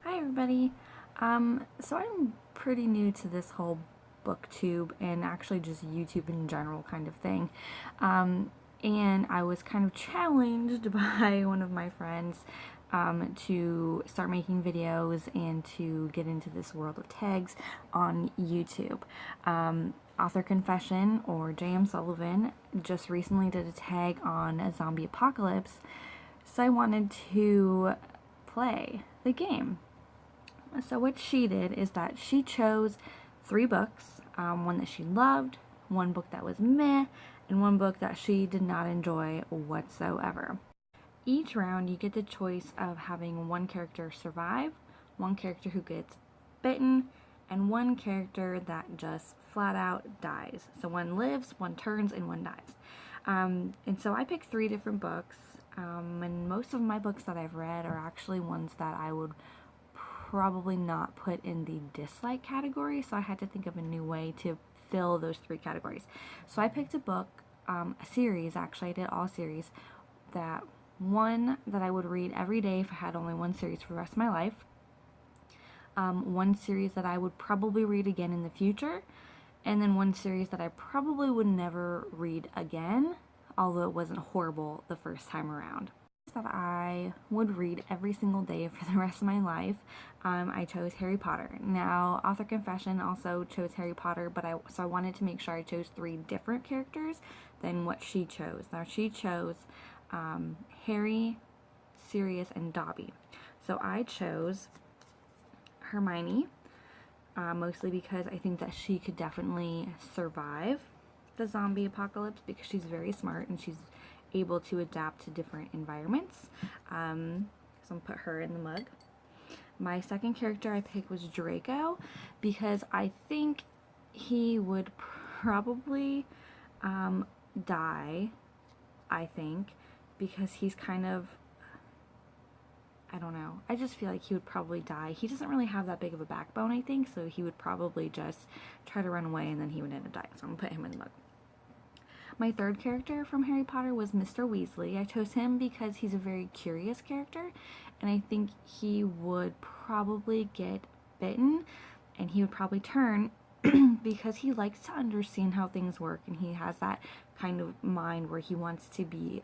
Hi everybody. So I'm pretty new to this whole booktube and actually just YouTube in general kind of thing. And I was kind of challenged by one of my friends to start making videos and to get into this world of tags on YouTube. Author Confession, or J.M. Sullivan, just recently did a tag on a zombie apocalypse, so I wanted to play the game. So what she did is that she chose 3 books, one that she loved, one book that was meh, and one book that she did not enjoy whatsoever. Each round you get the choice of having one character survive, one character who gets bitten, and one character that just flat out dies. So one lives, one turns, and one dies. And so I picked 3 different books, and most of my books that I've read are actually ones that I would probably not put in the dislike category, so I had to think of a new way to fill those 3 categories. So I picked a book, a series, actually I did all series, that one that I would read every day if I had only one series for the rest of my life, one series that I would probably read again in the future, and then one series that I probably would never read again, although it wasn't horrible the first time around. That I would read every single day for the rest of my life, I chose Harry Potter. Now, Author Confession also chose Harry Potter, but I wanted to make sure I chose 3 different characters than what she chose. Now, she chose Harry, Sirius, and Dobby. So I chose Hermione, mostly because I think that she could definitely survive the zombie apocalypse because she's very smart and she's able to adapt to different environments. So I'm gonna put her in the mug. My second character I picked was Draco because I think he would probably die, I think, because he's kind of, I don't know, I just feel like he would probably die. He doesn't really have that big of a backbone, I think, so he would probably just try to run away and then he would end up dying. So I'm gonna put him in the mug. My third character from Harry Potter was Mr. Weasley. I chose him because he's a very curious character, and I think he would probably get bitten, and he would probably turn because he likes to understand how things work, and he has that kind of mind where he wants to be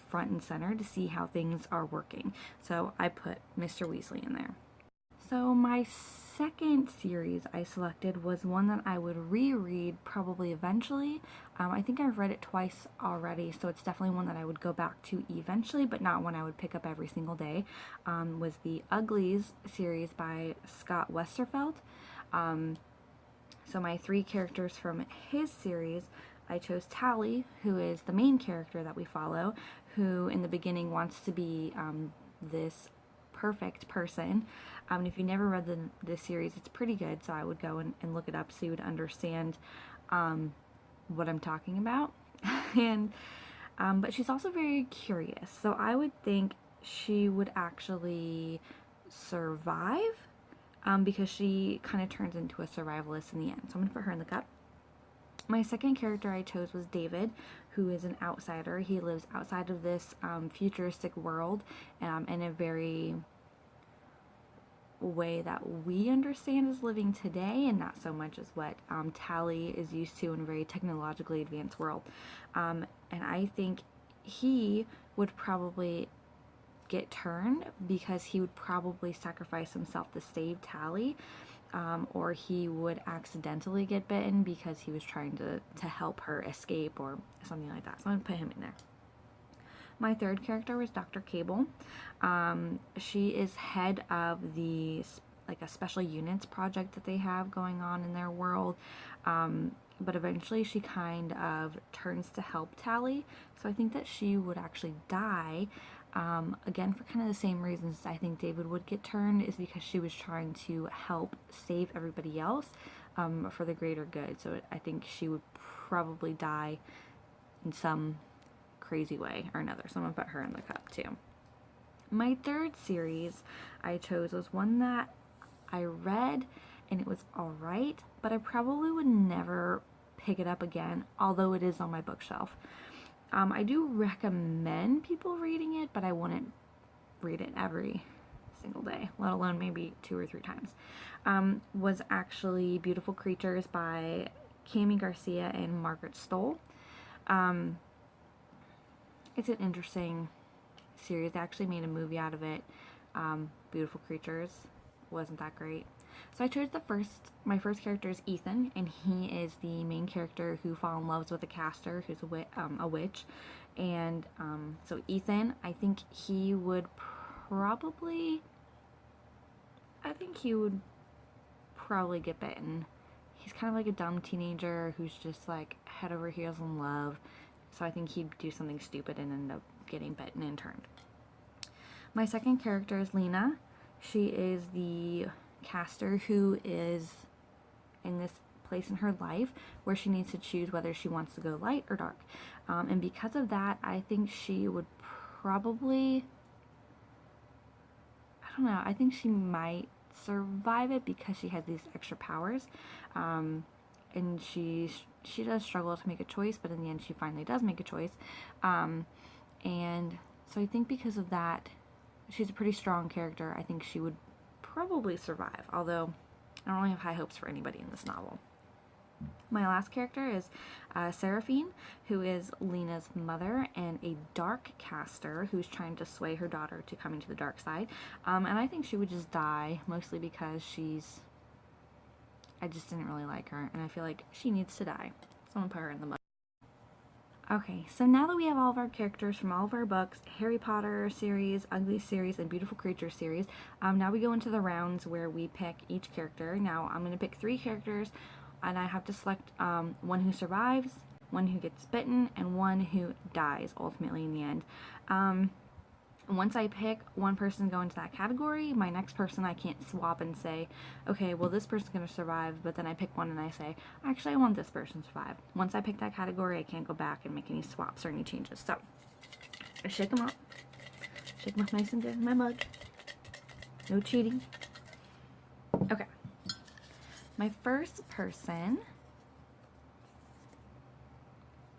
front and center to see how things are working. So I put Mr. Weasley in there. So my second series I selected was one that I would reread probably eventually. I think I've read it twice already, so it's definitely one that I would go back to eventually, but not one I would pick up every single day. Was the Uglies series by Scott Westerfeld. So my 3 characters from his series, I chose Tally, who is the main character that we follow, who in the beginning wants to be this perfect person. And if you never read this series, it's pretty good, so I would go and look it up so you would understand what I'm talking about. And but she's also very curious, so I would think she would actually survive because she kind of turns into a survivalist in the end. So I'm going to put her in the cup. My second character I chose was David, who is an outsider. He lives outside of this futuristic world in a very way that we understand as living today, and not so much as what Tally is used to in a very technologically advanced world. And I think he would probably get turned because he would probably sacrifice himself to save Tally. Or he would accidentally get bitten because he was trying to help her escape or something like that. So I'm going to put him in there. My third character was Dr. Cable. She is head of a special units project that they have going on in their world. But eventually she kind of turns to help Tally. So I think that she would actually die. Again, for kind of the same reasons I think David would get turned, is because she was trying to help save everybody else for the greater good. So I think she would probably die in some crazy way or another. So I'm going to put her in the cup too. My third series I chose was one that I read and it was alright, but I probably would never pick it up again, although it is on my bookshelf. I do recommend people reading it, but I wouldn't read it every single day, let alone maybe 2 or 3 times, was actually Beautiful Creatures by Cami Garcia and Margaret Stoll. It's an interesting series. They actually made a movie out of it. Beautiful Creatures wasn't that great. So I chose my first character is Ethan, and he is the main character who falls in love with a caster who's a witch. And so Ethan, I think he would probably get bitten. He's kind of like a dumb teenager who's just like head over heels in love. So I think he'd do something stupid and end up getting bitten and turned. My second character is Lena. She is the caster who is in this place in her life where she needs to choose whether she wants to go light or dark. And because of that, I think she would probably, I don't know, I think she might survive it because she has these extra powers. And she does struggle to make a choice, but in the end she finally does make a choice. And so I think because of that, she's a pretty strong character. I think she would probably survive, although I don't really have high hopes for anybody in this novel. My last character is Seraphine, who is Lena's mother and a dark caster who's trying to sway her daughter to coming to the dark side. And I think she would just die, mostly because I just didn't really like her, and I feel like she needs to die. So I'm gonna put her in the mud. Okay, so now that we have all of our characters from all of our books, Harry Potter series, Ugly series, and Beautiful Creatures series, now we go into the rounds where we pick each character. Now I'm going to pick 3 characters, and I have to select one who survives, one who gets bitten, and one who dies ultimately in the end. Once I pick one person to go into that category, my next person I can't swap and say, okay, well this person's going to survive, but then I pick one and I say, actually I want this person to survive. Once I pick that category, I can't go back and make any swaps or any changes. So, I shake them up. Shake them up nice and good in my mug. No cheating. Okay. My first person,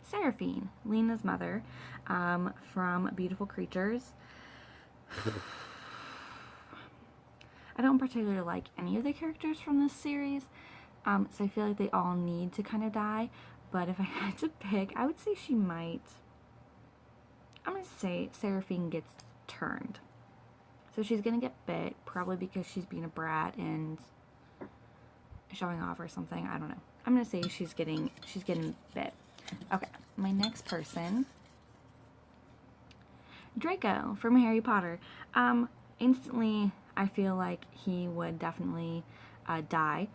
Seraphine, Lena's mother, from Beautiful Creatures. I don't particularly like any of the characters from this series, so I feel like they all need to kind of die, but if I had to pick, I would say I'm going to say Seraphine gets turned. So she's going to get bit, probably because she's being a brat and showing off or something, I don't know. I'm going to say she's getting bit. Okay, my next person, Draco from Harry Potter. Instantly, I feel like he would definitely die.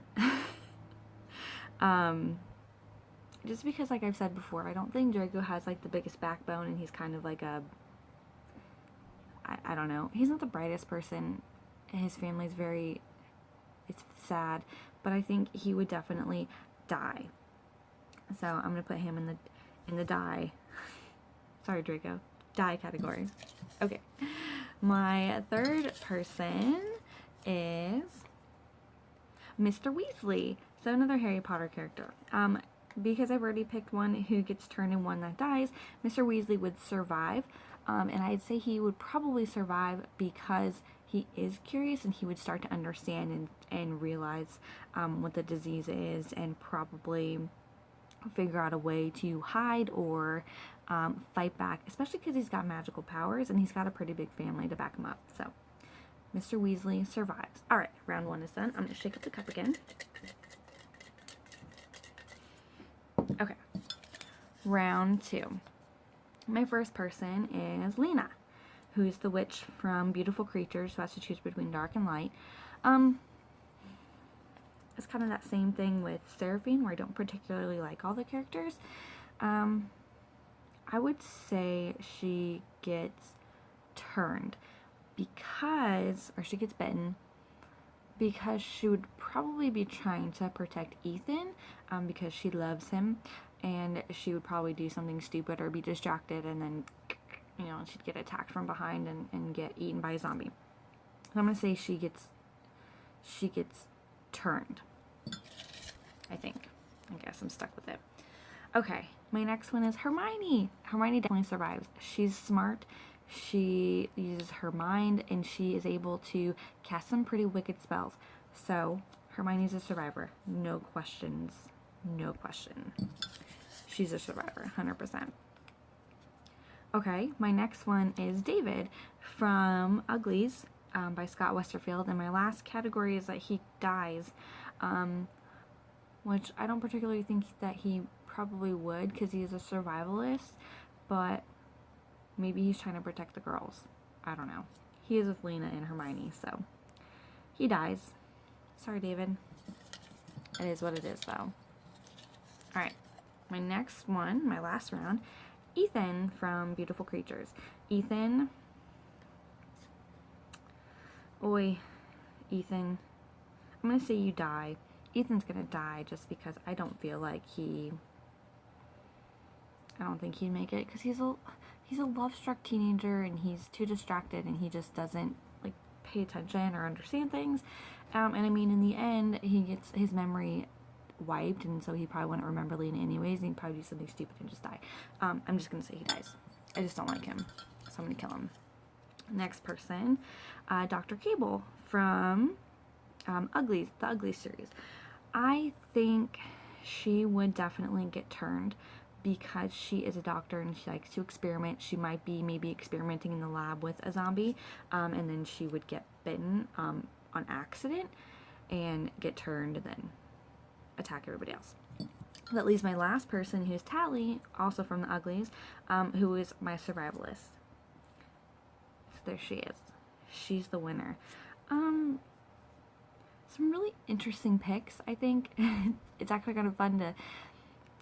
Just because, like I've said before, I don't think Draco has like the biggest backbone, and he's kind of like I don't know. He's not the brightest person. His family's it's sad, but I think he would definitely die. So I'm gonna put him in the die. Sorry, Draco. Die category. Okay. My third person is Mr. Weasley. So another Harry Potter character. Because I've already picked one who gets turned and one that dies, Mr. Weasley would survive. And I'd say he would probably survive because he is curious and he would start to understand and realize what the disease is, and probably figure out a way to hide or fight back, especially because he's got magical powers and he's got a pretty big family to back him up. So Mr. Weasley survives. Alright, round 1 is done. I'm going to shake up the cup again. Okay, round 2. My first person is Lena, who's the witch from Beautiful Creatures, who has to choose between dark and light. It's kind of that same thing with Seraphine, where I don't particularly like all the characters. I would say she gets turned or she gets bitten, because she would probably be trying to protect Ethan, because she loves him, and she would probably do something stupid or be distracted, and then, she'd get attacked from behind and get eaten by a zombie. So I'm going to say she gets turned, I think. I guess I'm stuck with it. Okay, my next one is Hermione. Hermione definitely survives. She's smart. She uses her mind, and she is able to cast some pretty wicked spells. So Hermione's a survivor. No questions. No question. She's a survivor, 100%. Okay, my next one is David from Uglies by Scott Westerfield. And my last category is that he dies, which I don't particularly think that he probably would because he is a survivalist, but maybe he's trying to protect the girls. I don't know. He is with Lena and Hermione, so he dies. Sorry, David. It is what it is, though. Alright, my next one, my last round, Ethan from Beautiful Creatures. Ethan. Oi, Ethan. I'm going to say you die. Ethan's going to die just because I don't feel like I don't think he'd make it because he's a love-struck teenager and he's too distracted and he just doesn't like pay attention or understand things. And I mean, in the end, he gets his memory wiped, and so he probably wouldn't remember Lena anyways, and he'd probably do something stupid and just die. I'm just gonna say he dies. I just don't like him, so I'm gonna kill him. Next person, Dr. Cable from Uglies, the Uglies series. I think she would definitely get turned because she is a doctor and she likes to experiment. She might be maybe experimenting in the lab with a zombie, and then she would get bitten on accident and get turned and then attack everybody else. That leaves my last person, who's Tally, also from the Uglies, who is my survivalist. So there she is. She's the winner. Some really interesting picks, I think. It's actually kind of fun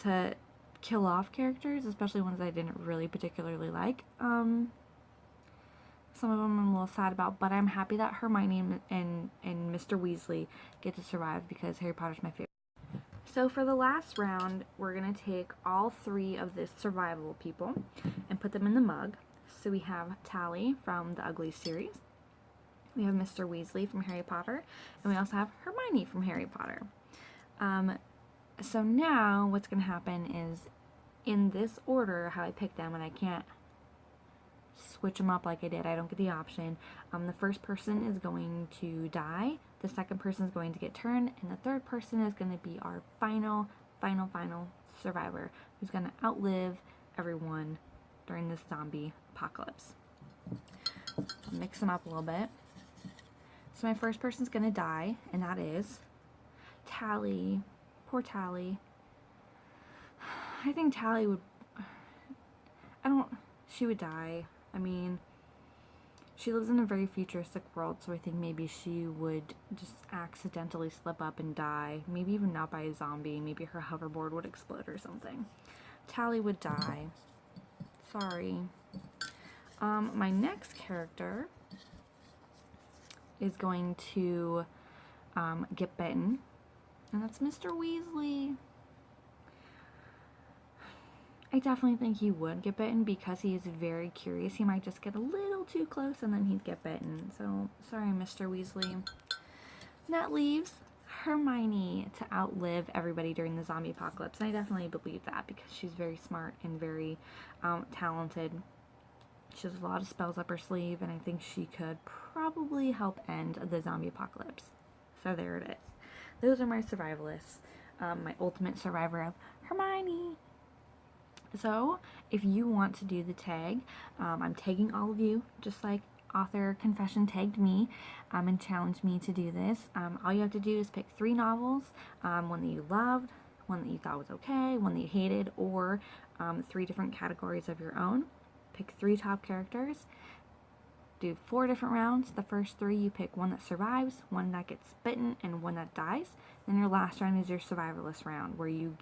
to kill off characters, especially ones I didn't really particularly like. Some of them I'm a little sad about, but I'm happy that Hermione and Mr. Weasley get to survive because Harry Potter's my favorite. So for the last round, we're going to take all three of the survival people and put them in the mug. So we have Tally from the Ugly series. We have Mr. Weasley from Harry Potter. And we also have Hermione from Harry Potter. So now what's going to happen is in this order, how I picked them, and I can't switch them up like I did. I don't get the option. The first person is going to die. The second person is going to get turned, and the third person is going to be our final survivor who's going to outlive everyone during this zombie apocalypse. I'll mix them up a little bit. So my first person's going to die, and that is Tally. Poor Tally. I think Tally would... She would die. I mean... She lives in a very futuristic world, so I think maybe she would just accidentally slip up and die. Maybe even not by a zombie. Maybe her hoverboard would explode or something. Tally would die. Sorry. My next character is going to get bitten, and that's Mr. Weasley. I definitely think he would get bitten because he is very curious. He might just get a little too close and then he'd get bitten. So, sorry, Mr. Weasley. And that leaves Hermione to outlive everybody during the zombie apocalypse. And I definitely believe that because she's very smart and very talented. She has a lot of spells up her sleeve, and I think she could probably help end the zombie apocalypse. So there it is. Those are my survivalists. My ultimate survivor of Hermione. So, if you want to do the tag, I'm tagging all of you, just like Author Confession tagged me and challenged me to do this. All you have to do is pick 3 novels, one that you loved, one that you thought was okay, one that you hated, or 3 different categories of your own. Pick 3 top characters. Do 4 different rounds. The first 3 you pick one that survives, one that gets bitten, and one that dies. Then your last round is your survivalist round, where you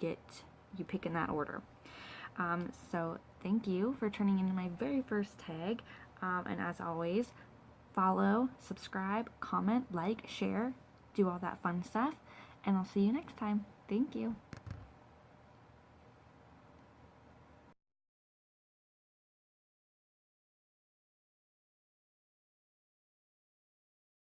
pick in that order. So thank you for turning into my very first tag, and as always, follow, subscribe, comment, like, share, do all that fun stuff, and I'll see you next time. Thank you.